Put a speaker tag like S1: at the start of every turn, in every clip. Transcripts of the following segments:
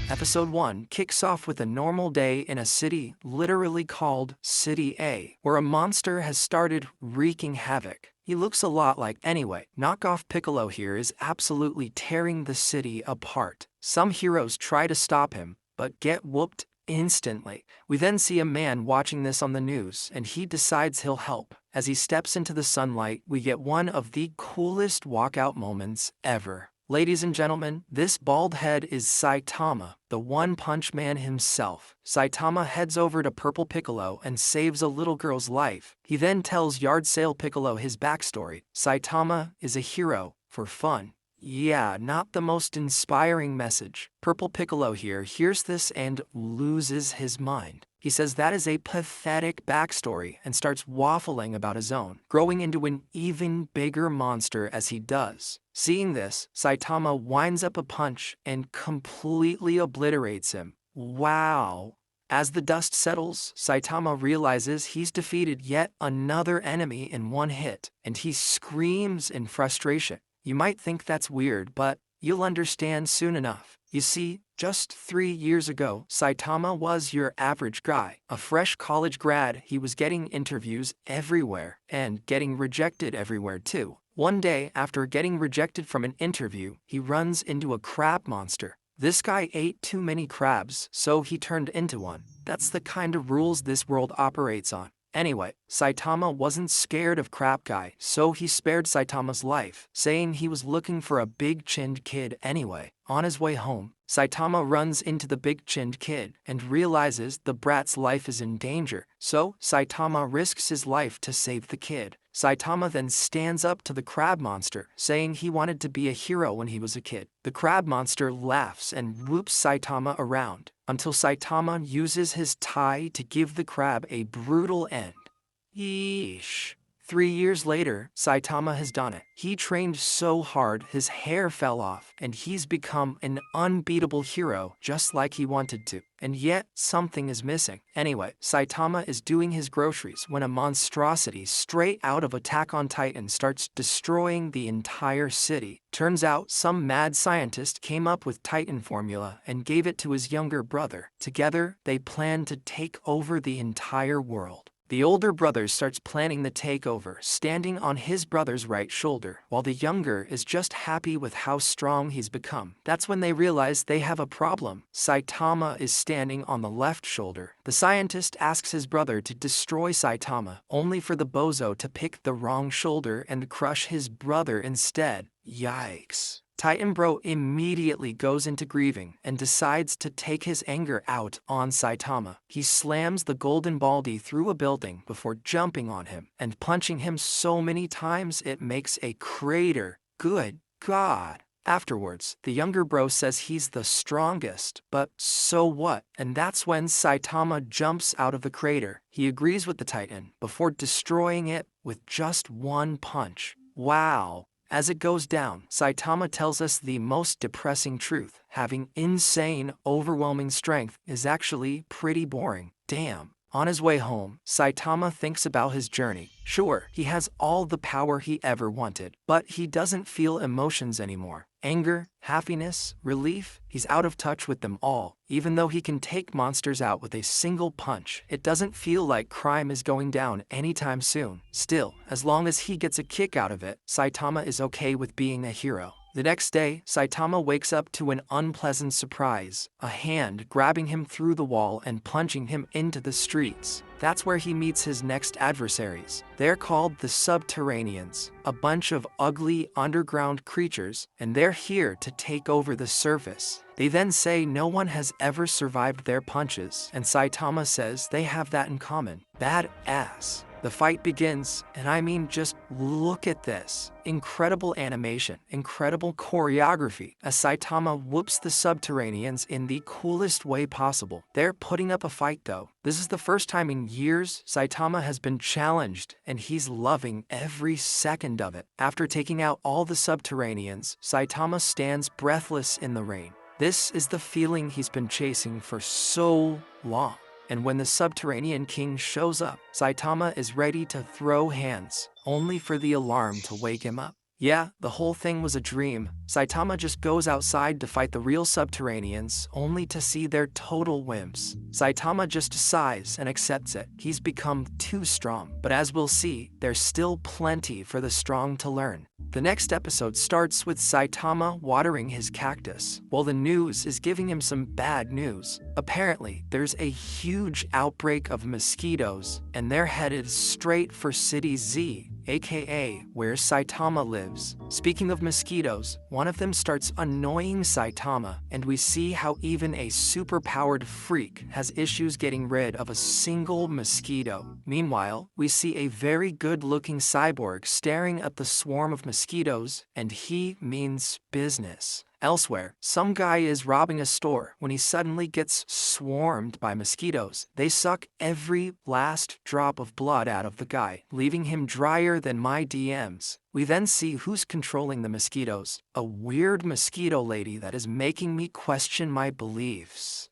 S1: Episode 1 kicks off with a normal day in a city literally called City A, where a monster has started wreaking havoc. He looks a lot like anyway. Knockoff Piccolo here is absolutely tearing the city apart. Some heroes try to stop him, but get whooped instantly. We then see a man watching this on the news, and he decides he'll help. As he steps into the sunlight, we get one of the coolest walkout moments ever. Ladies and gentlemen, this bald head is Saitama, the One-Punch Man himself. Saitama heads over to Purple Piccolo and saves a little girl's life. He then tells Yard Sale Piccolo his backstory. Saitama is a hero for fun. Yeah, not the most inspiring message. Purple Piccolo here hears this and loses his mind. He says that is a pathetic backstory and starts waffling about his own, growing into an even bigger monster as he does. Seeing this, Saitama winds up a punch and completely obliterates him. Wow. As the dust settles, Saitama realizes he's defeated yet another enemy in one hit, and he screams in frustration. You might think that's weird, but you'll understand soon enough. You see, just 3 years ago, Saitama was your average guy. A fresh college grad, he was getting interviews everywhere and getting rejected everywhere too. One day, after getting rejected from an interview, he runs into a crab monster. This guy ate too many crabs, so he turned into one. That's the kind of rules this world operates on. Anyway, Saitama wasn't scared of Crab Guy, so he spared Saitama's life, saying he was looking for a big-chinned kid anyway. On his way home, Saitama runs into the big-chinned kid and realizes the brat's life is in danger, so Saitama risks his life to save the kid. Saitama then stands up to the crab monster, saying he wanted to be a hero when he was a kid. The crab monster laughs and whoops Saitama around, until Saitama uses his tie to give the crab a brutal end. Yeesh. 3 years later, Saitama has done it. He trained so hard his hair fell off, and he's become an unbeatable hero just like he wanted to. And yet, something is missing. Anyway, Saitama is doing his groceries when a monstrosity straight out of Attack on Titan starts destroying the entire city. Turns out, some mad scientist came up with Titan formula and gave it to his younger brother. Together, they plan to take over the entire world. The older brother starts planning the takeover, standing on his brother's right shoulder, while the younger is just happy with how strong he's become. That's when they realize they have a problem. Saitama is standing on the left shoulder. The scientist asks his brother to destroy Saitama, only for the bozo to pick the wrong shoulder and crush his brother instead. Yikes. Titan Bro immediately goes into grieving and decides to take his anger out on Saitama. He slams the golden baldy through a building before jumping on him and punching him so many times it makes a crater. Good God. Afterwards, the younger bro says he's the strongest, but so what? And that's when Saitama jumps out of the crater. He agrees with the Titan before destroying it with just one punch. Wow. As it goes down, Saitama tells us the most depressing truth. Having insane, overwhelming strength is actually pretty boring. Damn. On his way home, Saitama thinks about his journey. Sure, he has all the power he ever wanted, but he doesn't feel emotions anymore. Anger, happiness, relief, he's out of touch with them all. Even though he can take monsters out with a single punch, it doesn't feel like crime is going down anytime soon. Still, as long as he gets a kick out of it, Saitama is okay with being a hero. The next day, Saitama wakes up to an unpleasant surprise, a hand grabbing him through the wall and plunging him into the streets. That's where he meets his next adversaries. They're called the Subterraneans, a bunch of ugly underground creatures, and they're here to take over the surface. They then say no one has ever survived their punches, and Saitama says they have that in common. Badass. The fight begins, and I mean, just look at this. Incredible animation, incredible choreography, as Saitama whoops the Subterraneans in the coolest way possible. They're putting up a fight though. This is the first time in years Saitama has been challenged, and he's loving every second of it. After taking out all the Subterraneans, Saitama stands breathless in the rain. This is the feeling he's been chasing for so long. And when the Subterranean King shows up, Saitama is ready to throw hands, only for the alarm to wake him up. Yeah, the whole thing was a dream. Saitama just goes outside to fight the real subterraneans, only to see they're total wimps. Saitama just sighs and accepts it. He's become too strong. But as we'll see, there's still plenty for the strong to learn. The next episode starts with Saitama watering his cactus, while the news is giving him some bad news. Apparently, there's a huge outbreak of mosquitoes, and they're headed straight for City Z, aka where Saitama lives. Speaking of mosquitoes, one of them starts annoying Saitama, and we see how even a superpowered freak has issues getting rid of a single mosquito. Meanwhile, we see a very good-looking cyborg staring at the swarm of mosquitoes, and he means business. Elsewhere, some guy is robbing a store when he suddenly gets swarmed by mosquitoes. They suck every last drop of blood out of the guy, leaving him drier than my DMs. We then see who's controlling the mosquitoes, a weird mosquito lady that is making me question my beliefs.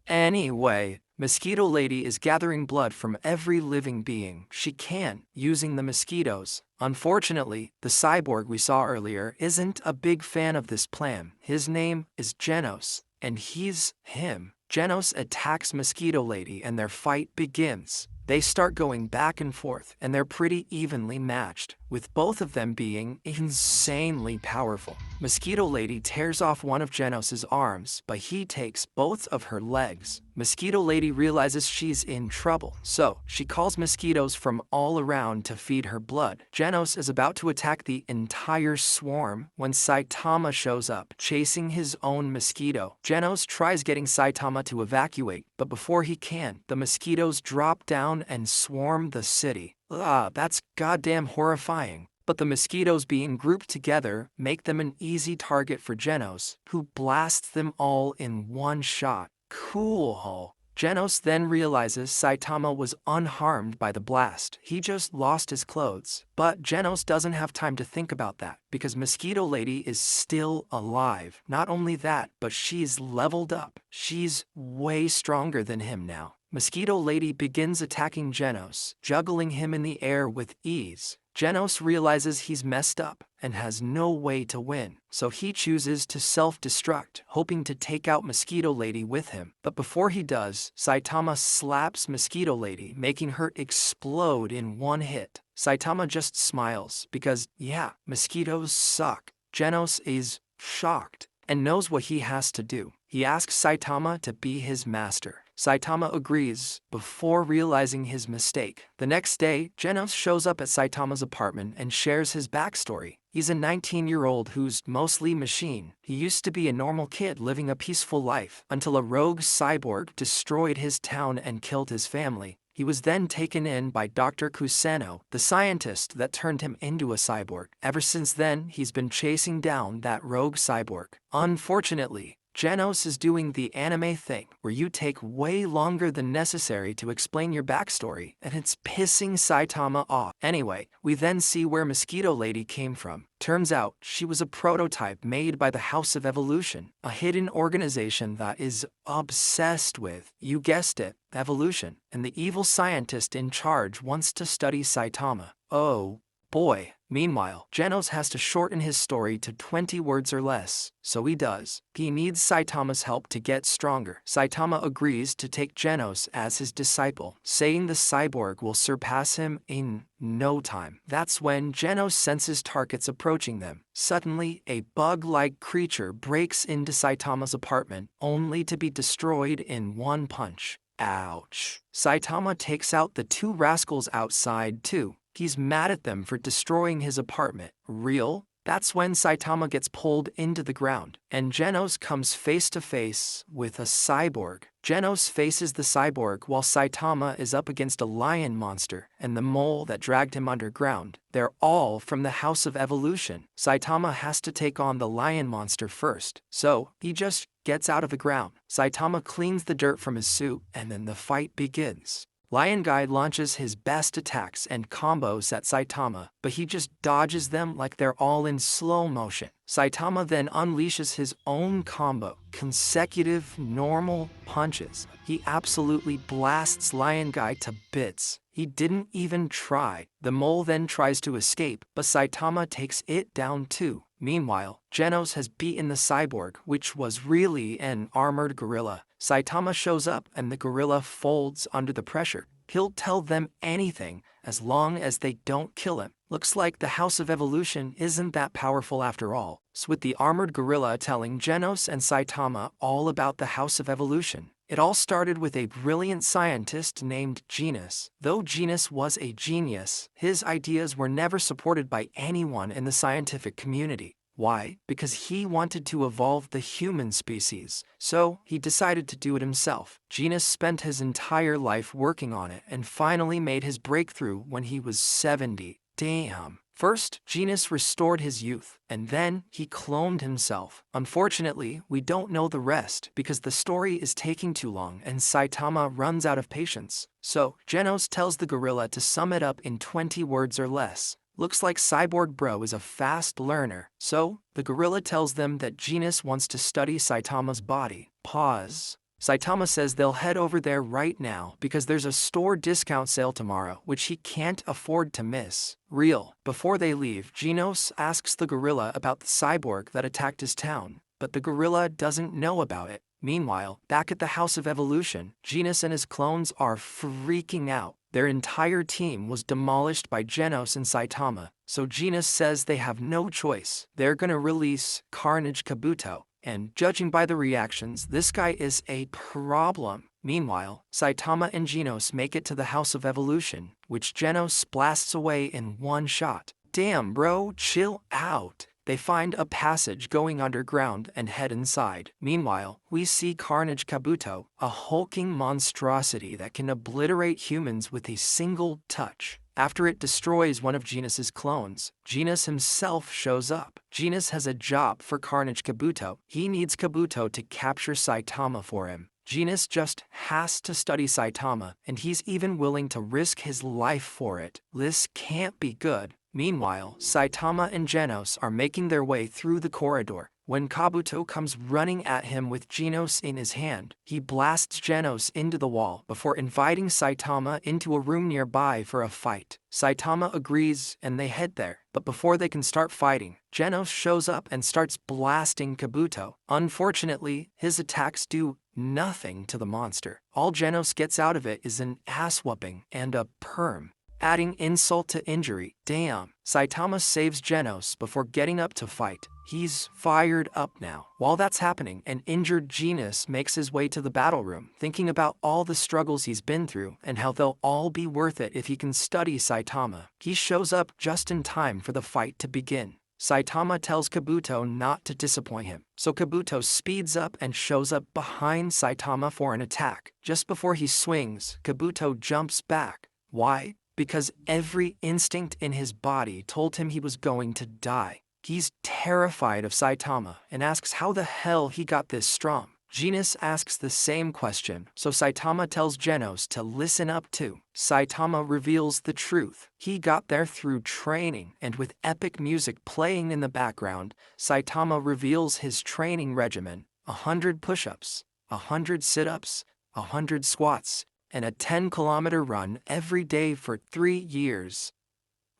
S1: Anyway, Mosquito Lady is gathering blood from every living being she can, using the mosquitoes. Unfortunately, the cyborg we saw earlier isn't a big fan of this plan. His name is Genos, and he's him. Genos attacks Mosquito Lady and their fight begins. They start going back and forth, and they're pretty evenly matched, with both of them being insanely powerful. Mosquito Lady tears off one of Genos' arms, but he takes both of her legs. Mosquito Lady realizes she's in trouble, so she calls mosquitoes from all around to feed her blood. Genos is about to attack the entire swarm when Saitama shows up, chasing his own mosquito. Genos tries getting Saitama to evacuate, but before he can, the mosquitoes drop down and swarm the city. That's goddamn horrifying. But the mosquitoes being grouped together make them an easy target for Genos, who blasts them all in one shot. Cool. Genos then realizes Saitama was unharmed by the blast. He just lost his clothes. But Genos doesn't have time to think about that, because Mosquito Lady is still alive. Not only that, but she's leveled up. She's way stronger than him now. Mosquito Lady begins attacking Genos, juggling him in the air with ease. Genos realizes he's messed up and has no way to win, so he chooses to self-destruct, hoping to take out Mosquito Lady with him. But before he does, Saitama slaps Mosquito Lady, making her explode in one hit. Saitama just smiles, because, yeah, mosquitoes suck. Genos is shocked and knows what he has to do. He asks Saitama to be his master. Saitama agrees, before realizing his mistake. The next day, Genos shows up at Saitama's apartment and shares his backstory. He's a 19-year-old who's mostly machine. He used to be a normal kid living a peaceful life, until a rogue cyborg destroyed his town and killed his family. He was then taken in by Dr. Kusano, the scientist that turned him into a cyborg. Ever since then, he's been chasing down that rogue cyborg. Unfortunately, Genos is doing the anime thing, where you take way longer than necessary to explain your backstory, and it's pissing Saitama off. Anyway, we then see where Mosquito Lady came from. Turns out, she was a prototype made by the House of Evolution, a hidden organization that is obsessed with, you guessed it, evolution, and the evil scientist in charge wants to study Saitama. Oh boy. Meanwhile, Genos has to shorten his story to 20 words or less, so he does. He needs Saitama's help to get stronger. Saitama agrees to take Genos as his disciple, saying the cyborg will surpass him in no time. That's when Genos senses targets approaching them. Suddenly, a bug-like creature breaks into Saitama's apartment, only to be destroyed in one punch. Ouch. Saitama takes out the two rascals outside too. He's mad at them for destroying his apartment. Real? That's when Saitama gets pulled into the ground, and Genos comes face to face with a cyborg. Genos faces the cyborg while Saitama is up against a lion monster and the mole that dragged him underground. They're all from the House of Evolution. Saitama has to take on the lion monster first, so he just gets out of the ground. Saitama cleans the dirt from his suit, and then the fight begins. Lion Guy launches his best attacks and combos at Saitama, but he just dodges them like they're all in slow motion. Saitama then unleashes his own combo, consecutive normal punches. He absolutely blasts Lion Guy to bits. He didn't even try. The mole then tries to escape, but Saitama takes it down too. Meanwhile, Genos has beaten the cyborg, which was really an armored gorilla. Saitama shows up and the gorilla folds under the pressure. He'll tell them anything, as long as they don't kill him. Looks like the House of Evolution isn't that powerful after all. So with the armored gorilla telling Genos and Saitama all about the House of Evolution. It all started with a brilliant scientist named Genos. Though Genos was a genius, his ideas were never supported by anyone in the scientific community. Why? Because he wanted to evolve the human species, so he decided to do it himself. Genos spent his entire life working on it and finally made his breakthrough when he was 70. Damn. First, Genos restored his youth, and then he cloned himself. Unfortunately, we don't know the rest because the story is taking too long and Saitama runs out of patience. So, Genos tells the gorilla to sum it up in 20 words or less. Looks like Cyborg Bro is a fast learner. So, the gorilla tells them that Genos wants to study Saitama's body. Pause. Saitama says they'll head over there right now because there's a store discount sale tomorrow which he can't afford to miss. Real. Before they leave, Genos asks the gorilla about the cyborg that attacked his town, but the gorilla doesn't know about it. Meanwhile, back at the House of Evolution, Genos and his clones are freaking out. Their entire team was demolished by Genos and Saitama, so Genos says they have no choice. They're gonna release Carnage Kabuto. And judging by the reactions, this guy is a problem. Meanwhile, Saitama and Genos make it to the House of Evolution, which Genos blasts away in one shot. Damn bro, chill out. They find a passage going underground and head inside. Meanwhile, we see Carnage Kabuto, a hulking monstrosity that can obliterate humans with a single touch. After it destroys one of Genos' clones, Genos himself shows up. Genos has a job for Carnage Kabuto. He needs Kabuto to capture Saitama for him. Genos just has to study Saitama, and he's even willing to risk his life for it. This can't be good. Meanwhile, Saitama and Genos are making their way through the corridor. When Kabuto comes running at him with Genos in his hand, he blasts Genos into the wall before inviting Saitama into a room nearby for a fight. Saitama agrees and they head there, but before they can start fighting, Genos shows up and starts blasting Kabuto. Unfortunately, his attacks do nothing to the monster. All Genos gets out of it is an ass-whooping and a perm. Adding insult to injury. Damn. Saitama saves Genos before getting up to fight. He's fired up now. While that's happening, an injured Genos makes his way to the battle room, thinking about all the struggles he's been through and how they'll all be worth it if he can study Saitama. He shows up just in time for the fight to begin. Saitama tells Kabuto not to disappoint him, so Kabuto speeds up and shows up behind Saitama for an attack. Just before he swings, Kabuto jumps back. Why? Because every instinct in his body told him he was going to die. He's terrified of Saitama and asks how the hell he got this strong. Genos asks the same question, so Saitama tells Genos to listen up too. Saitama reveals the truth. He got there through training, and with epic music playing in the background, Saitama reveals his training regimen: 100 push-ups, 100 sit-ups, 100 squats, and a 10-kilometer run every day for 3 years.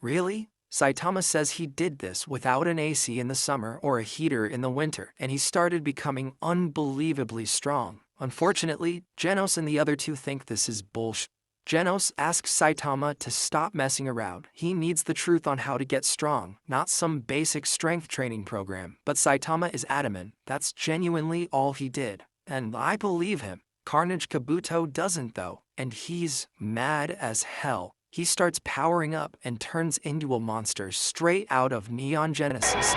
S1: Really? Saitama says he did this without an AC in the summer or a heater in the winter, and he started becoming unbelievably strong. Unfortunately, Genos and the other two think this is bullshit. Genos asks Saitama to stop messing around. He needs the truth on how to get strong, not some basic strength training program. But Saitama is adamant that's genuinely all he did, and I believe him. Carnage Kabuto doesn't though, and he's mad as hell. He starts powering up and turns into a monster straight out of Neon Genesis.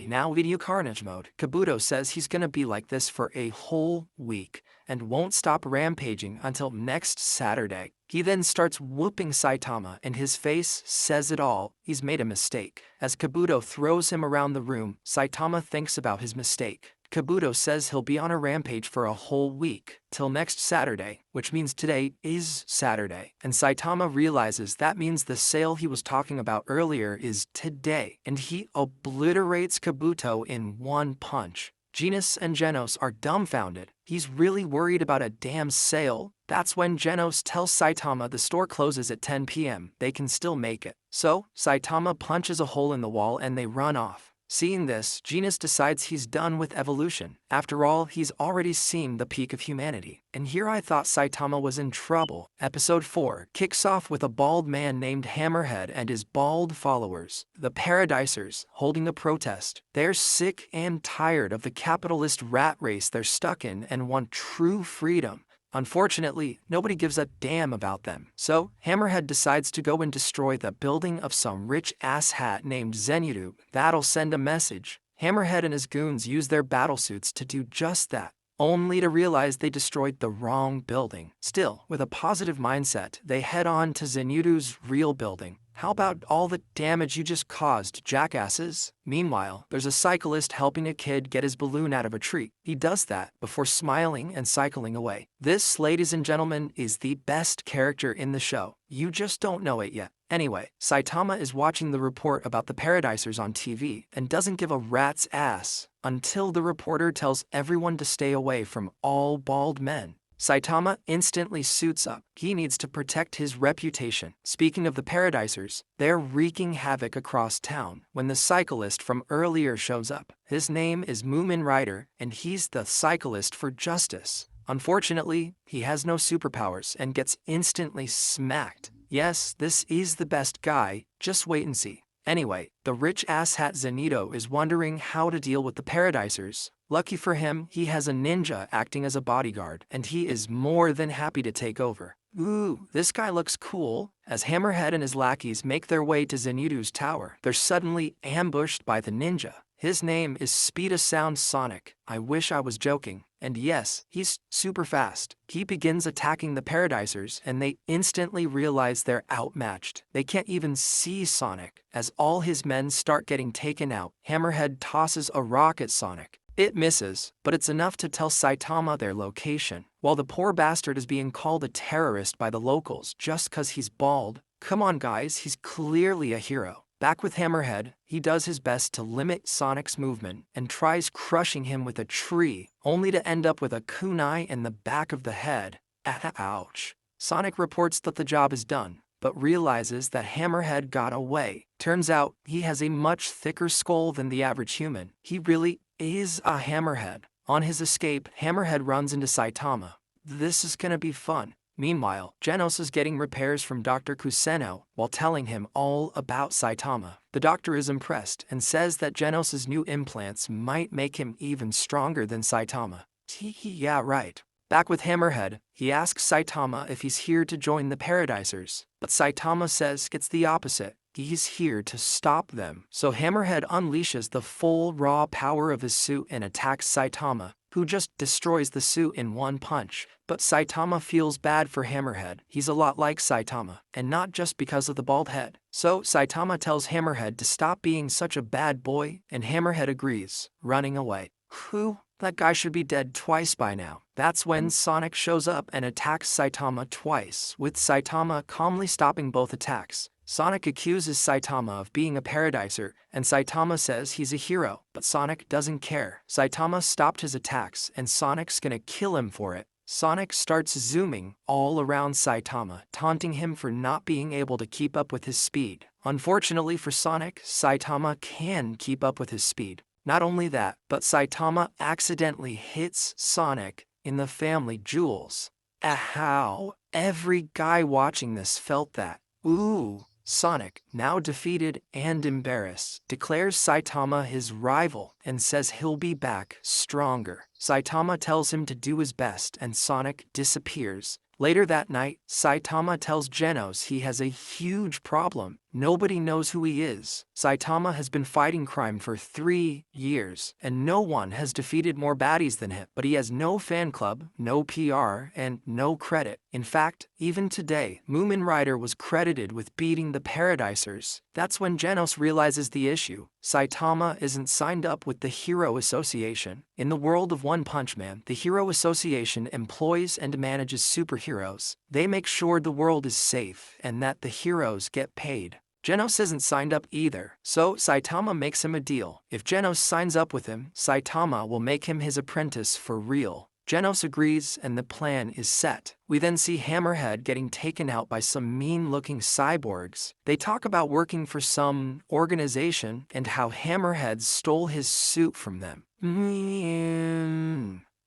S1: Now video Carnage mode. Kabuto says he's gonna be like this for a whole week and won't stop rampaging until next Saturday. He then starts whooping Saitama and his face says it all. He's made a mistake. As Kabuto throws him around the room, Saitama thinks about his mistake. Kabuto says he'll be on a rampage for a whole week, till next Saturday, which means today is Saturday. And Saitama realizes that means the sale he was talking about earlier is today, and he obliterates Kabuto in one punch. Genos and Genos are dumbfounded. He's really worried about a damn sale. That's when Genos tells Saitama the store closes at 10 p.m. They can still make it. So, Saitama punches a hole in the wall and they run off. Seeing this, Genos decides he's done with evolution. After all, he's already seen the peak of humanity. And here I thought Saitama was in trouble. Episode 4 kicks off with a bald man named Hammerhead and his bald followers, the Paradisers, holding a protest. They're sick and tired of the capitalist rat race they're stuck in and want true freedom. Unfortunately, nobody gives a damn about them. So, Hammerhead decides to go and destroy the building of some rich asshat named Zenitsu. That'll send a message. Hammerhead and his goons use their battlesuits to do just that, only to realize they destroyed the wrong building. Still, with a positive mindset, they head on to Zenitsu's real building. How about all the damage you just caused, jackasses? Meanwhile, there's a cyclist helping a kid get his balloon out of a tree. He does that before smiling and cycling away. This, ladies and gentlemen, is the best character in the show. You just don't know it yet. Anyway, Saitama is watching the report about the Paradisers on TV and doesn't give a rat's ass until the reporter tells everyone to stay away from all bald men. Saitama instantly suits up. He needs to protect his reputation. Speaking of the Paradisers, they're wreaking havoc across town when the cyclist from earlier shows up. His name is Moomin Rider, and he's the cyclist for justice. Unfortunately, he has no superpowers and gets instantly smacked. Yes, this is the best guy, just wait and see. Anyway, the rich asshat Zenitsu is wondering how to deal with the Paradisers. Lucky for him, he has a ninja acting as a bodyguard, and he is more than happy to take over. Ooh, this guy looks cool. As Hammerhead and his lackeys make their way to Zenitsu's tower, they're suddenly ambushed by the ninja. His name is Speed-O-Sound Sonic. I wish I was joking. And yes, he's super fast. He begins attacking the Paradisers, and they instantly realize they're outmatched. They can't even see Sonic. As all his men start getting taken out, Hammerhead tosses a rock at Sonic. It misses, but it's enough to tell Saitama their location. While the poor bastard is being called a terrorist by the locals just cause he's bald. Come on guys, he's clearly a hero. Back with Hammerhead, he does his best to limit Sonic's movement and tries crushing him with a tree, only to end up with a kunai in the back of the head. Ouch. Sonic reports that the job is done, but realizes that Hammerhead got away. Turns out, he has a much thicker skull than the average human. He really is a Hammerhead. On his escape, Hammerhead runs into Saitama. This is gonna be fun. Meanwhile, Genos is getting repairs from Dr. Kuseno while telling him all about Saitama. The doctor is impressed and says that Genos' new implants might make him even stronger than Saitama. Yeah, right. Back with Hammerhead, he asks Saitama if he's here to join the Paradisers, but Saitama says it's the opposite. He's here to stop them. So Hammerhead unleashes the full raw power of his suit and attacks Saitama, who just destroys the suit in one punch. But Saitama feels bad for Hammerhead. He's a lot like Saitama, and not just because of the bald head. So Saitama tells Hammerhead to stop being such a bad boy, and Hammerhead agrees, running away. Whew, that guy should be dead twice by now. That's when Sonic shows up and attacks Saitama twice, with Saitama calmly stopping both attacks. Sonic accuses Saitama of being a Paradiser, and Saitama says he's a hero, but Sonic doesn't care. Saitama stopped his attacks, and Sonic's gonna kill him for it. Sonic starts zooming all around Saitama, taunting him for not being able to keep up with his speed. Unfortunately for Sonic, Saitama can keep up with his speed. Not only that, but Saitama accidentally hits Sonic in the family jewels. How? Every guy watching this felt that. Ooh. Sonic, now defeated and embarrassed, declares Saitama his rival and says he'll be back stronger. Saitama tells him to do his best and Sonic disappears. Later that night, Saitama tells Genos he has a huge problem. Nobody knows who he is. Saitama has been fighting crime for 3 years, and no one has defeated more baddies than him. But he has no fan club, no PR, and no credit. In fact, even today, Moomin Rider was credited with beating the Paradisers. That's when Genos realizes the issue. Saitama isn't signed up with the Hero Association. In the world of One Punch Man, the Hero Association employs and manages superheroes. They make sure the world is safe and that the heroes get paid. Genos isn't signed up either, so Saitama makes him a deal. If Genos signs up with him, Saitama will make him his apprentice for real. Genos agrees and the plan is set. We then see Hammerhead getting taken out by some mean-looking cyborgs. They talk about working for some organization and how Hammerhead stole his suit from them.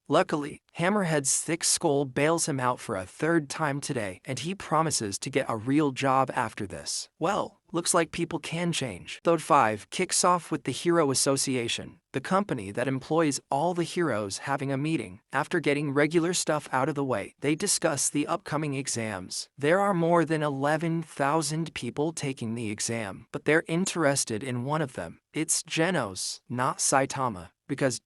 S1: Luckily, Hammerhead's thick skull bails him out for a third time today, and he promises to get a real job after this. Well, looks like people can change. Episode 5 kicks off with the Hero Association, the company that employs all the heroes having a meeting. After getting regular stuff out of the way, they discuss the upcoming exams. There are more than 11,000 people taking the exam, but they're interested in one of them. It's Genos, not Saitama. Because,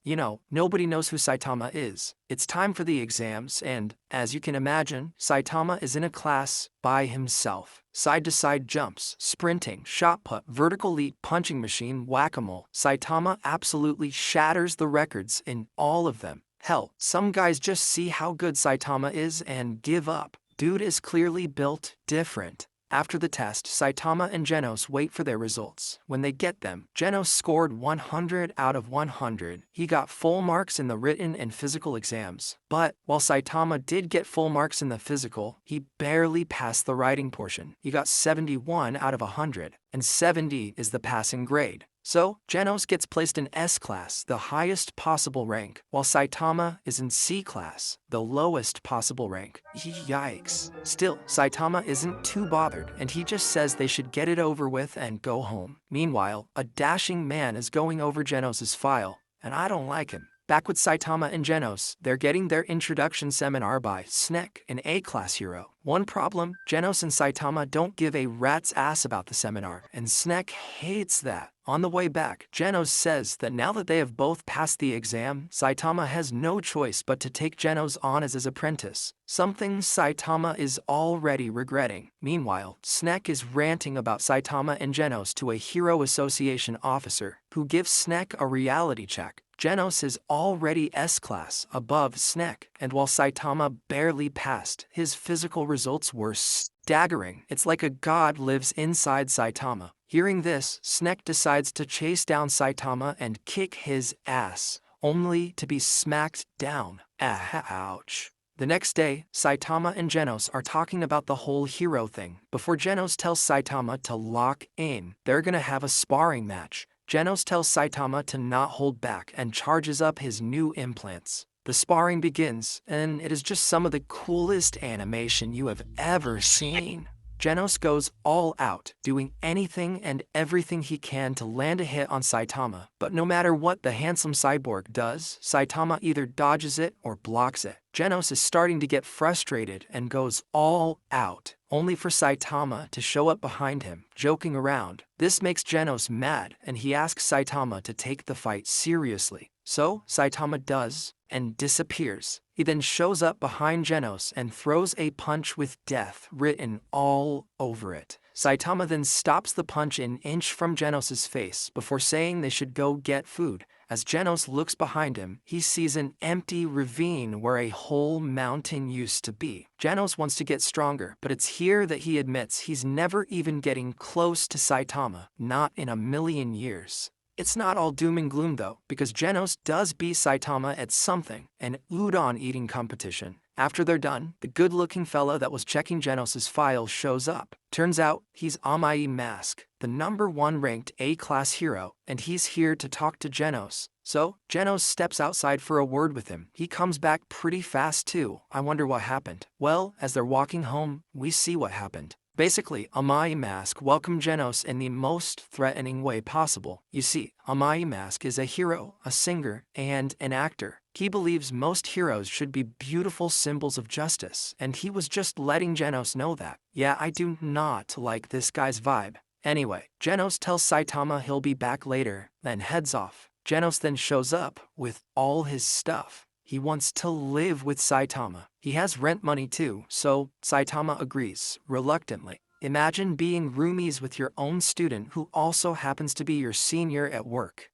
S1: nobody knows who Saitama is. It's time for the exams and, as you can imagine, Saitama is in a class by himself. Side-to-side jumps, sprinting, shot put, vertical leap, punching machine, whack-a-mole. Saitama absolutely shatters the records in all of them. Hell, some guys just see how good Saitama is and give up. Dude is clearly built different. After the test, Saitama and Genos wait for their results. When they get them, Genos scored 100 out of 100. He got full marks in the written and physical exams. But, while Saitama did get full marks in the physical, he barely passed the writing portion. He got 71 out of 100, and 70 is the passing grade. So, Genos gets placed in S-Class, the highest possible rank, while Saitama is in C-Class, the lowest possible rank. Yikes. Still, Saitama isn't too bothered, and he just says they should get it over with and go home. Meanwhile, a dashing man is going over Genos' file, and I don't like him. Back with Saitama and Genos, they're getting their introduction seminar by Snek, an A-Class hero. One problem, Genos and Saitama don't give a rat's ass about the seminar, and Snek hates that. On the way back, Genos says that now that they have both passed the exam, Saitama has no choice but to take Genos on as his apprentice, something Saitama is already regretting. Meanwhile, Snek is ranting about Saitama and Genos to a Hero Association officer, who gives Snek a reality check. Genos is already S-Class above Snek, and while Saitama barely passed, his physical results were staggering. It's like a god lives inside Saitama. Hearing this, Snek decides to chase down Saitama and kick his ass, only to be smacked down. Ouch. The next day, Saitama and Genos are talking about the whole hero thing. Before Genos tells Saitama to lock in, they're gonna have a sparring match. Genos tells Saitama to not hold back and charges up his new implants. The sparring begins, and it is just some of the coolest animation you have ever seen. Genos goes all out, doing anything and everything he can to land a hit on Saitama, but no matter what the handsome cyborg does, Saitama either dodges it or blocks it. Genos is starting to get frustrated and goes all out, only for Saitama to show up behind him, joking around. This makes Genos mad, and he asks Saitama to take the fight seriously. So, Saitama does, and disappears. He then shows up behind Genos and throws a punch with death written all over it. Saitama then stops the punch an inch from Genos' face before saying they should go get food. As Genos looks behind him, he sees an empty ravine where a whole mountain used to be. Genos wants to get stronger, but it's here that he admits he's never even getting close to Saitama, not in a million years. It's not all doom and gloom though, because Genos does beat Saitama at something, an udon eating competition. After they're done, the good-looking fella that was checking Genos' file shows up. Turns out, he's AniBoss-Explain, the #1 ranked A-Class hero, and he's here to talk to Genos. So, Genos steps outside for a word with him. He comes back pretty fast too. I wonder what happened. Well, as they're walking home, we see what happened. Basically, AniBoss-Explain welcomed Genos in the most threatening way possible. You see, AniBoss-Explain is a hero, a singer, and an actor. He believes most heroes should be beautiful symbols of justice, and he was just letting Genos know that. Yeah, I do not like this guy's vibe. Anyway, Genos tells Saitama he'll be back later, then heads off. Genos then shows up with all his stuff. He wants to live with Saitama. He has rent money too, so Saitama agrees, reluctantly. Imagine being roomies with your own student who also happens to be your senior at work.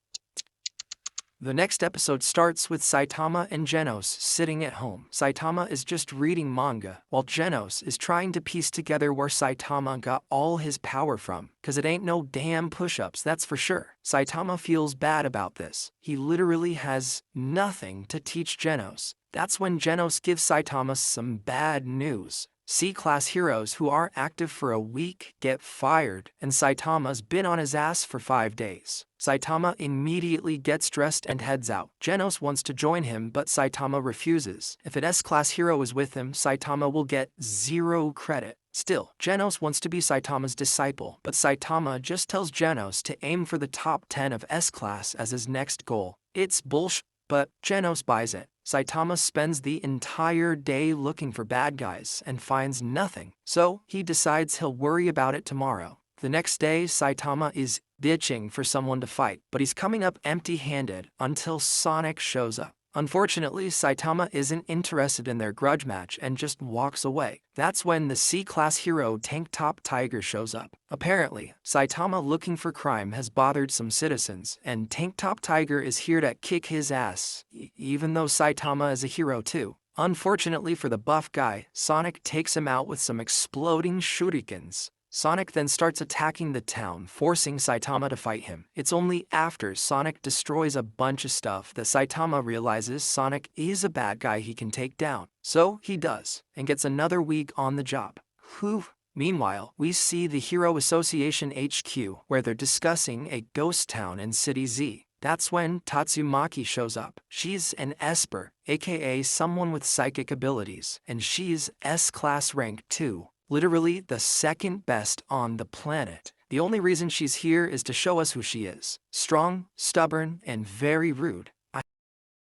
S1: The next episode starts with Saitama and Genos sitting at home. Saitama is just reading manga, while Genos is trying to piece together where Saitama got all his power from, cause it ain't no damn push-ups, that's for sure. Saitama feels bad about this. He literally has nothing to teach Genos. That's when Genos gives Saitama some bad news. C-class heroes who are active for a week get fired, and Saitama's been on his ass for 5 days. Saitama immediately gets dressed and heads out. Genos wants to join him, but Saitama refuses. If an S-class hero is with him, Saitama will get 0 credit. Still, Genos wants to be Saitama's disciple, but Saitama just tells Genos to aim for the top 10 of S-class as his next goal. It's bullshit, but Genos buys it. Saitama spends the entire day looking for bad guys and finds nothing, so he decides he'll worry about it tomorrow. The next day, Saitama is bitching for someone to fight, but he's coming up empty-handed until Sonic shows up. Unfortunately, Saitama isn't interested in their grudge match and just walks away. That's when the C-class hero Tank Top Tiger shows up. Apparently, Saitama looking for crime has bothered some citizens, and Tank Top Tiger is here to kick his ass, even though Saitama is a hero too. Unfortunately for the buff guy, Sonic takes him out with some exploding shurikens. Sonic then starts attacking the town, forcing Saitama to fight him. It's only after Sonic destroys a bunch of stuff that Saitama realizes Sonic is a bad guy he can take down. So he does, and gets another week on the job. Whew. Meanwhile, we see the Hero Association HQ, where they're discussing a ghost town in City Z. That's when Tatsumaki shows up. She's an Esper, aka someone with psychic abilities, and she's S-class rank 2. Literally the second best on the planet. The only reason she's here is to show us who she is. Strong, stubborn, and very rude.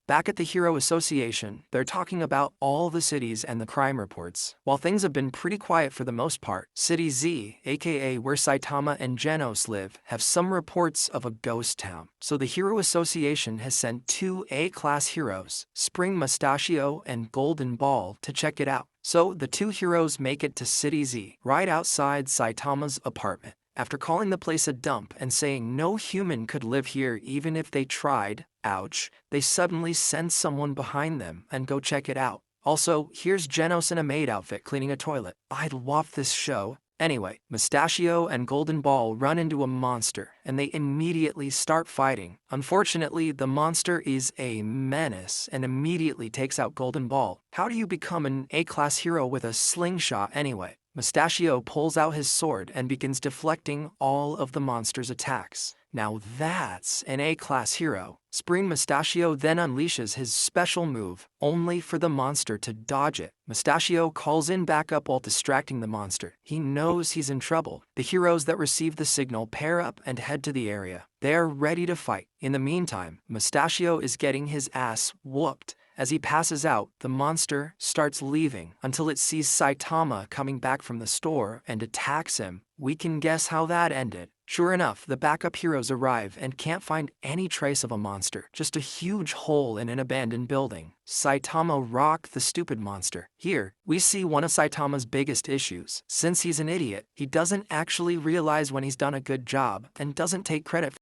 S1: Back at the Hero Association, they're talking about all the cities and the crime reports. While things have been pretty quiet for the most part, City Z, aka where Saitama and Genos live, have some reports of a ghost town. So the Hero Association has sent 2 A-class heroes, Spring Mustachio and Golden Ball, to check it out. So the 2 heroes make it to City Z, right outside Saitama's apartment. After calling the place a dump and saying no human could live here even if they tried, ouch, they suddenly send someone behind them and go check it out. Also, here's Genos in a maid outfit cleaning a toilet. I love this show. Anyway, Mustachio and Golden Ball run into a monster, and they immediately start fighting. Unfortunately, the monster is a menace and immediately takes out Golden Ball. How do you become an A-class hero with a slingshot anyway? Mustachio pulls out his sword and begins deflecting all of the monster's attacks. Now that's an A-class hero. Spring Mustachio then unleashes his special move, only for the monster to dodge it. Mustachio calls in backup while distracting the monster. He knows he's in trouble. The heroes that receive the signal pair up and head to the area. They are ready to fight. In the meantime, Mustachio is getting his ass whooped. As he passes out, the monster starts leaving until it sees Saitama coming back from the store and attacks him. We can guess how that ended. Sure enough, the backup heroes arrive and can't find any trace of a monster, just a huge hole in an abandoned building. Saitama rocked the stupid monster. Here, we see one of Saitama's biggest issues. Since he's an idiot, he doesn't actually realize when he's done a good job and doesn't take credit